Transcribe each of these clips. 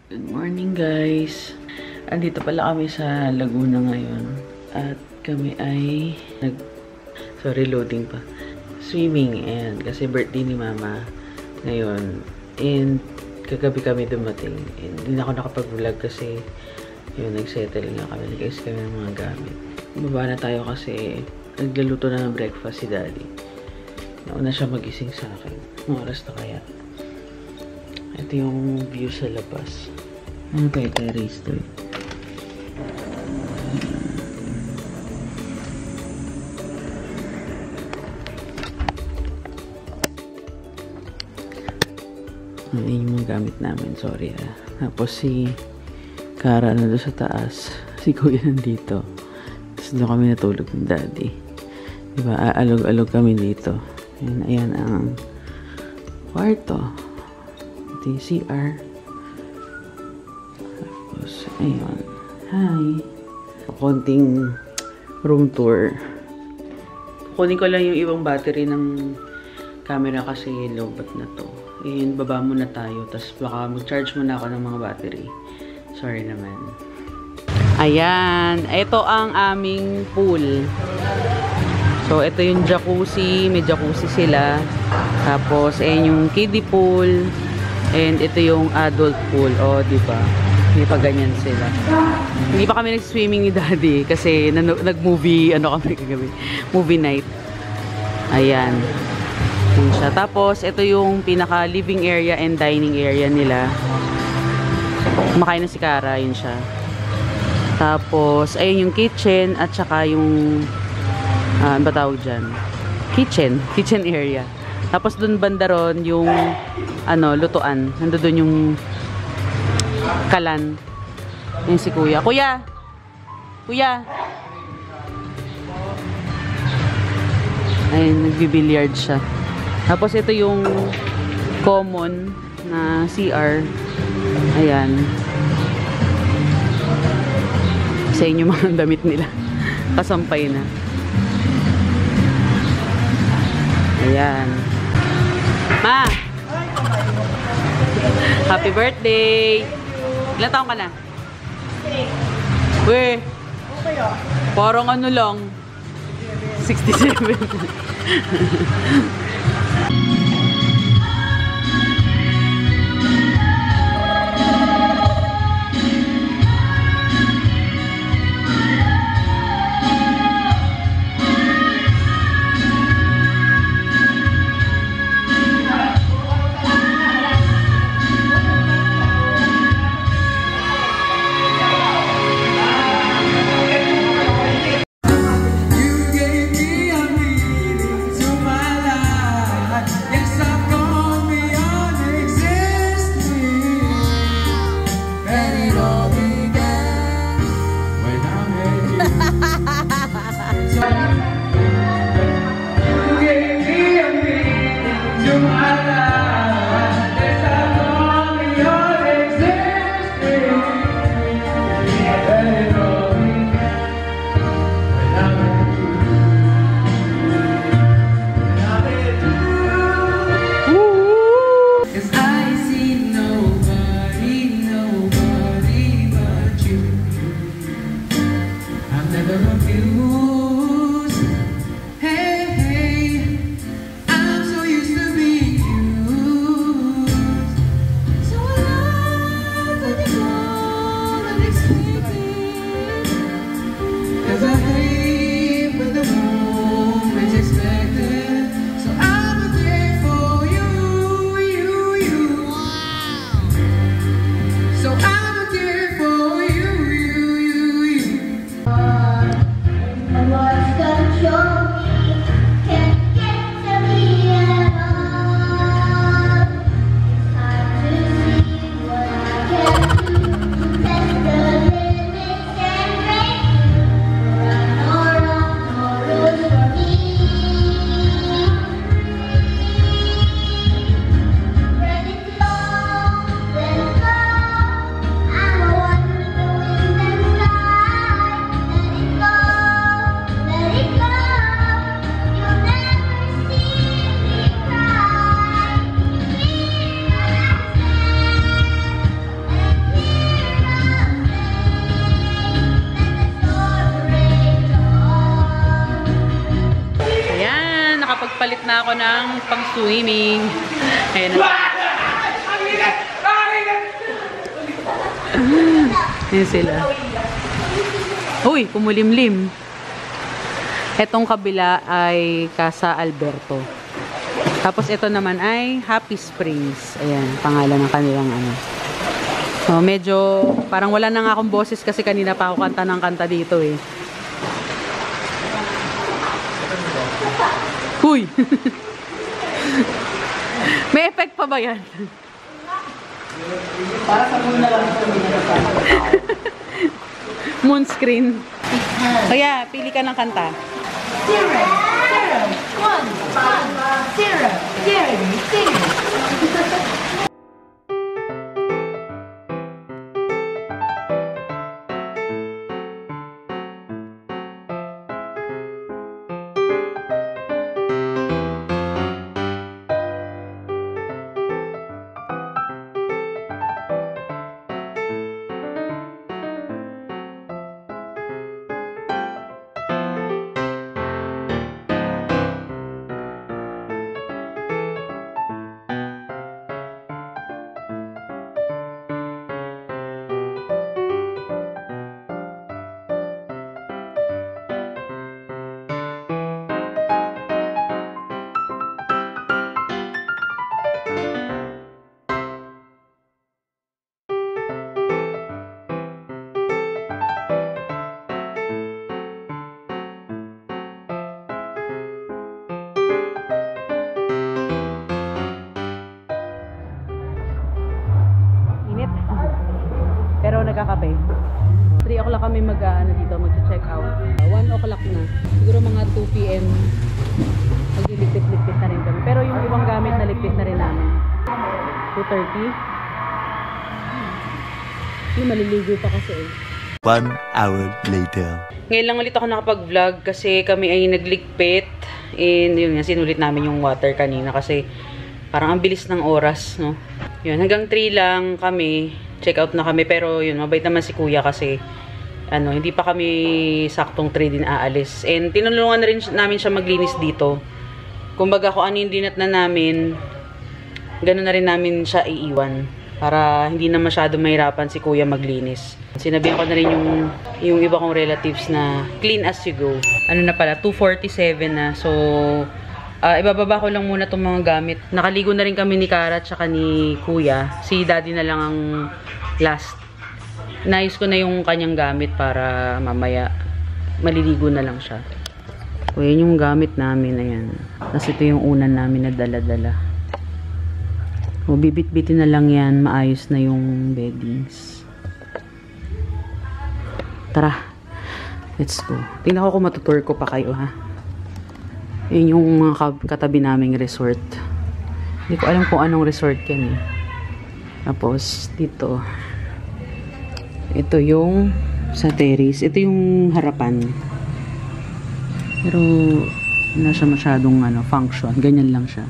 Good morning guys! Andito pala kami sa Laguna ngayon. At kami ay loading pa. Swimming and kasi birthday ni mama ngayon. And kagabi kami dumating. And hindi na ako nakapag-vlog kasi yun, nagsettle na kami. Nag-ayos kami ng mga gamit. Baba na tayo kasi naglaluto na ng breakfast si daddy. Nauna siya magising sa akin. Anong oras na kaya? Ito yung view sa labas. Ano kaya terrace to? Ayun yung mga gamit namin. Sorry ah. Tapos si Kara na doon sa taas. Si Kuya nandito. Tapos doon kami natulog ng daddy. Diba? Aalog-alog kami dito. Ayan ang kwarto. Ito yung CR. Tapos, ayun. Hi. Konting room tour. Kunin ko lang yung ibang battery ng camera kasi lobat na to. Ayun, baba muna tayo. Tapos baka mag-charge muna ako ng mga battery. Sorry naman. Ayan. Ito ang aming pool. So, ito yung jacuzzi. May jacuzzi sila. Tapos, ayan yung kiddie pool. And ito yung adult pool. O, diba? May pa ganyan sila. Hindi pa kami nag-swimming ni daddy. Kasi nag-movie, kami kagabi. Movie night. Ayan. Yun siya. Tapos, ito yung pinaka-living area and dining area nila. Kumakain na si Kara. Yun siya. Tapos, ayun yung kitchen at saka yung ano ba tawag dyan? Kitchen area. Tapos dun banda ron yung lutuan. Nandun dun yung kalan. Yung si Kuya. Kuya! Ayun, nagbibilyard siya. Tapos ito yung common na CR. Ayan. Sa inyo mga damit nila. Kasampay na. Ayan. Ma! Happy birthday! Ilan taong ka na? Weh! Parang ano lang. 67. na ako ng pang-swimming. Ayan na. Ayan sila. Uy, kumulimlim. Etong kabila ay Casa Alberto. Tapos ito naman ay Happy Springs. Ayan, pangalan ng kanilang ano. So, medyo parang wala na nga akong boses kasi kanina pa ako kanta ng kanta dito eh. Huy! May effect pa ba yan? Para sa moon na lang ito. Moon screen. Kaya, pili ka ng kanta. 0, 0, 1, 0, 0, 0. Pero nagkakape. 3 o'clock kami dito, mag-check out. 1 o'clock na. Siguro mga 2 p.m. Magliligpit-ligpit na rin kami. Pero yung ibang gamit na ligpit na rin namin. 2:30. Yung maliligo pa kasi eh. 1 hour later. Ngayon lang ulit ako nakapag-vlog kasi kami ay nagligpit. And yun nga, sinulit namin yung water kanina kasi parang ang bilis ng oras, no? Yun, hanggang 3 lang kami. Check out na kami. Pero yun, mabait naman si kuya kasi hindi pa kami saktong 3 din aalis. And tinulungan na rin namin siya maglinis dito. Kumbaga kung ano yung dinat na namin, gano'n na rin namin siya iiwan. Para hindi na masyado mahirapan si kuya maglinis. Sinabihan ko na rin yung iba kong relatives na clean as you go. Ano na pala, 2:47 na. So, ibababa ko lang muna itong mga gamit. Nakaligo na rin kami ni Kara at saka ni kuya. Si daddy na lang ang last. Naayos ko na yung kanyang gamit para mamaya maliligo na lang siya. So, yan yung gamit namin. Ayan. Tapos ito yung unan namin na dala-dala. O, bibit-bitin na lang yan. Maayos na yung beddings. Tara. Let's go. Tingnan ko kung matutour ko pa kayo, ha? Yun yung mga katabi naming resort. Hindi ko alam kung anong resort yan, eh. Tapos, dito. Ito yung sa terrace. Ito yung harapan. Pero, wala siya masyadong function. Ganyan lang siya.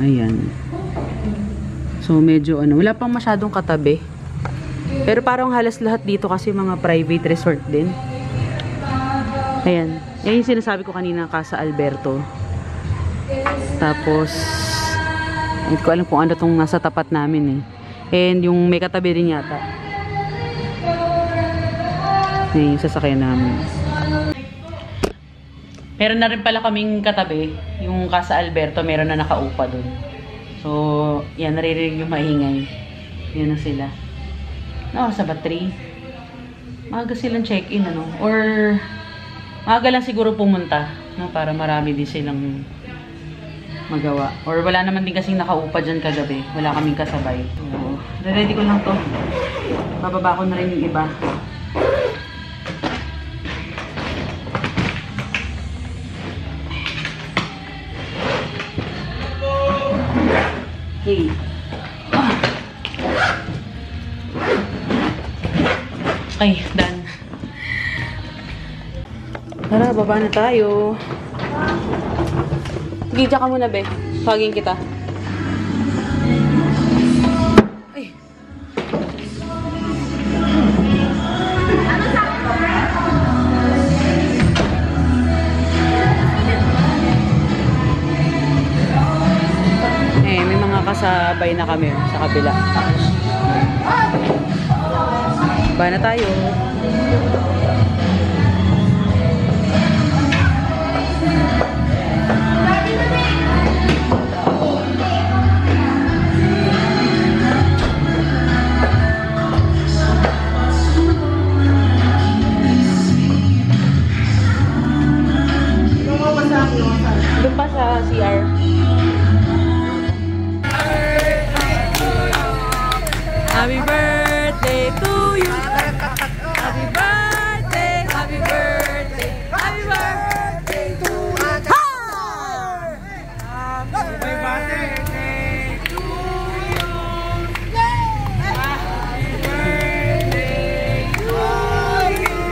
Ayan. So, medyo wala pang masyadong katabi. Pero parang halos lahat dito kasi mga private resort din. Ayan. Yan yung sinasabi ko kanina, Casa Alberto. Tapos, hindi ko alam kung ano tong nasa tapat namin eh. And yung may katabi rin yata. Ayan yung sasakyan namin. Meron na rin pala kaming katabi, yung Casa Alberto, meron na nakaupa dun. So, yan, naririnig yung maingay. Yan na sila. Sa battery. Maaga silang check-in, or maaga lang siguro pumunta, para marami din silang magawa. Or wala naman din kasing nakaupa dyan kagabi. Wala kaming kasabay. So, ready ko lang to. Bababa ko na rin yung iba. Hey. Okay, done. Tara, baba na tayo. Sige, dyan ka muna, be. Pagin kita. Ay. Babay na kami sa kabila. Bye na tayo. Doon pa sa CR. Happy birthday to you. Happy birthday, happy birthday, happy birthday to you. Happy birthday to you. Happy birthday to you.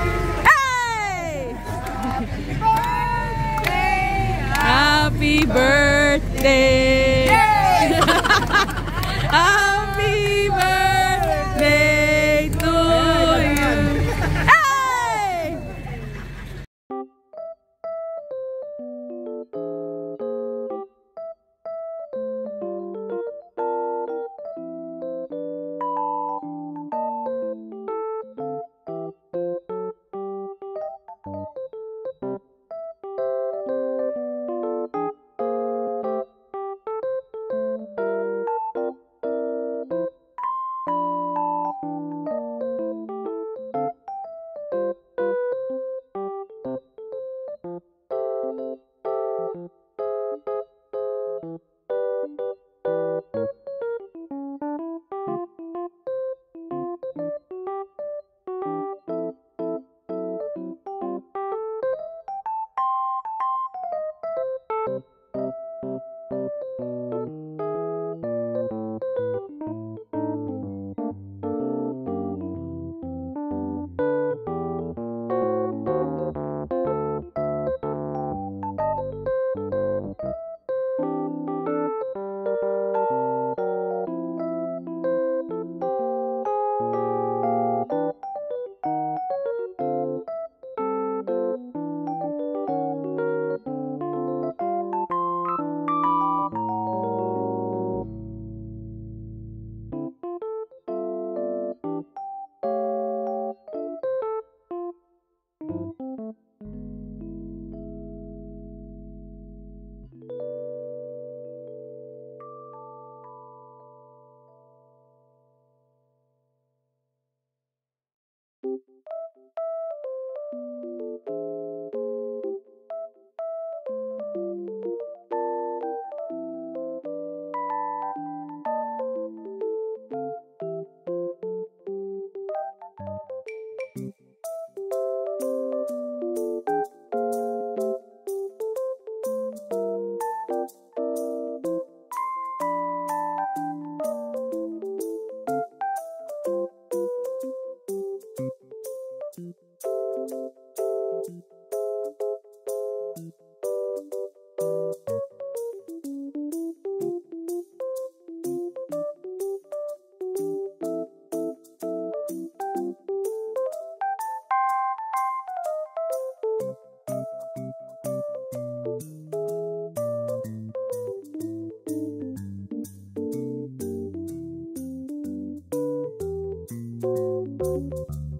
Hey! Happy birthday! Happy birthday to you! Hey! Thank you.